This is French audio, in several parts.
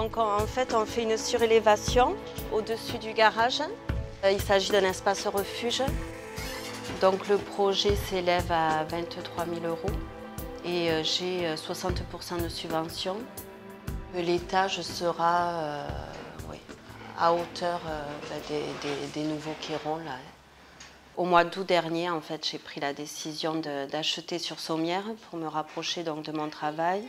Donc en fait, on fait une surélévation au-dessus du garage. Il s'agit d'un espace refuge. Donc le projet s'élève à 23 000 € et j'ai 60% de subvention. L'étage sera oui, à hauteur des nouveaux quairons là. Au mois d'août dernier, en fait, j'ai pris la décision d'acheter sur Sommières pour me rapprocher donc, de mon travail,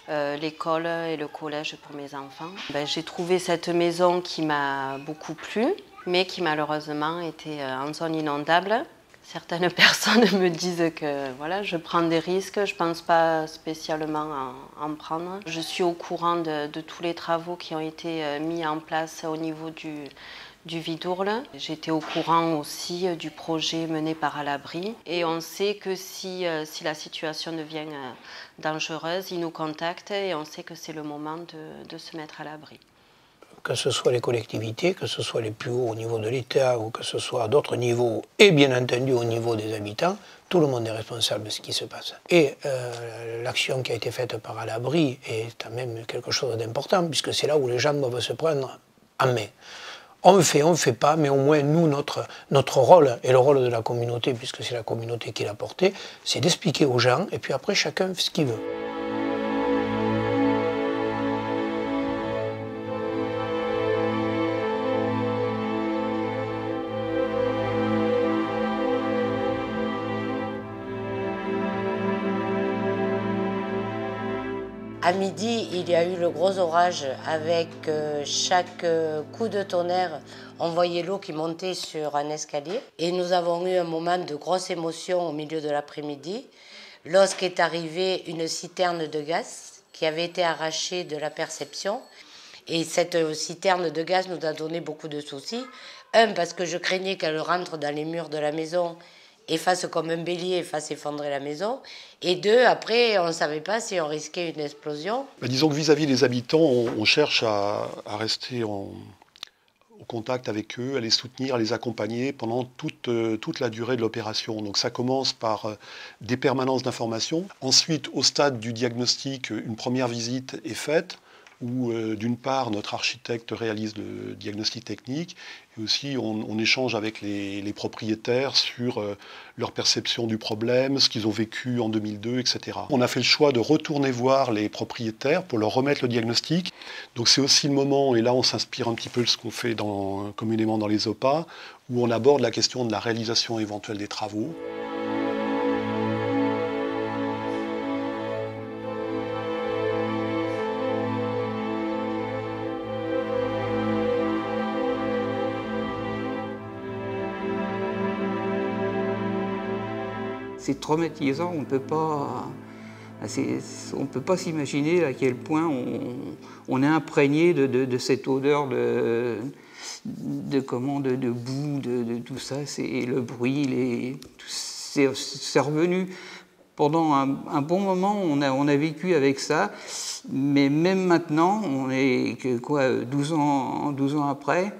l'école et le collège pour mes enfants. J'ai trouvé cette maison qui m'a beaucoup plu, mais qui malheureusement était en zone inondable. Certaines personnes me disent que voilà, je prends des risques, je ne pense pas spécialement en prendre. Je suis au courant de tous les travaux qui ont été mis en place au niveau du Vidourle. J'étais au courant aussi du projet mené par À l'Abri. Et on sait que si la situation devient dangereuse, ils nous contactent et on sait que c'est le moment de se mettre à l'abri. Que ce soit les collectivités, que ce soit les plus hauts au niveau de l'État ou que ce soit à d'autres niveaux, et bien entendu au niveau des habitants, tout le monde est responsable de ce qui se passe. Et l'action qui a été faite par À l'Abri est quand même quelque chose d'important, puisque c'est là où les gens doivent se prendre en main. On le fait, on ne le fait pas, mais au moins nous, notre rôle, et le rôle de la communauté, puisque c'est la communauté qui l'a porté, c'est d'expliquer aux gens, et puis après chacun fait ce qu'il veut. À midi, il y a eu le gros orage avec chaque coup de tonnerre, on voyait l'eau qui montait sur un escalier. Et nous avons eu un moment de grosse émotion au milieu de l'après-midi, lorsqu'est arrivée une citerne de gaz qui avait été arrachée de la perception. Et cette citerne de gaz nous a donné beaucoup de soucis. Un, parce que je craignais qu'elle rentre dans les murs de la maison et fasse comme un bélier et fasse effondrer la maison. Et deux, après, on ne savait pas si on risquait une explosion. Disons que vis-à-vis des habitants, on cherche à rester au contact avec eux, à les soutenir, à les accompagner pendant toute la durée de l'opération. Donc ça commence par des permanences d'information. Ensuite, au stade du diagnostic, une première visite est faite, où d'une part notre architecte réalise le diagnostic technique et aussi on échange avec les propriétaires sur leur perception du problème, ce qu'ils ont vécu en 2002, etc. On a fait le choix de retourner voir les propriétaires pour leur remettre le diagnostic. Donc c'est aussi le moment, et là on s'inspire un petit peu de ce qu'on fait communément dans les OPA, où on aborde la question de la réalisation éventuelle des travaux. C'est traumatisant, on ne peut pas s'imaginer à quel point on est imprégné de cette odeur de boue, de tout ça, et le bruit, c'est revenu. Pendant un bon moment, on a vécu avec ça, mais même maintenant, on est 12 ans après,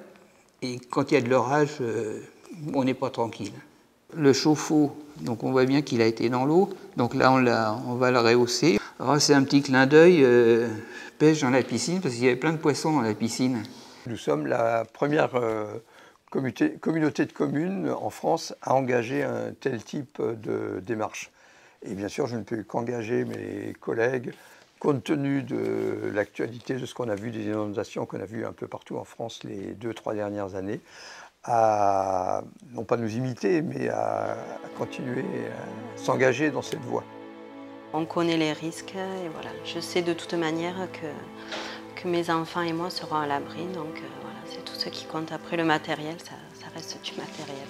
et quand il y a de l'orage, on n'est pas tranquille. Le chauffe-eau, donc on voit bien qu'il a été dans l'eau, donc là on va le rehausser. Alors c'est un petit clin d'œil, pêche dans la piscine, parce qu'il y avait plein de poissons dans la piscine. Nous sommes la première communauté de communes en France à engager un tel type de démarche. Et bien sûr, je ne peux qu'engager mes collègues, compte tenu de l'actualité de ce qu'on a vu, des inondations qu'on a vues un peu partout en France les 2-3 dernières années, à, non pas nous imiter, mais à continuer à s'engager dans cette voie. On connaît les risques et voilà, je sais de toute manière que mes enfants et moi serons à l'abri, donc voilà, c'est tout ce qui compte. Après le matériel, ça reste du matériel.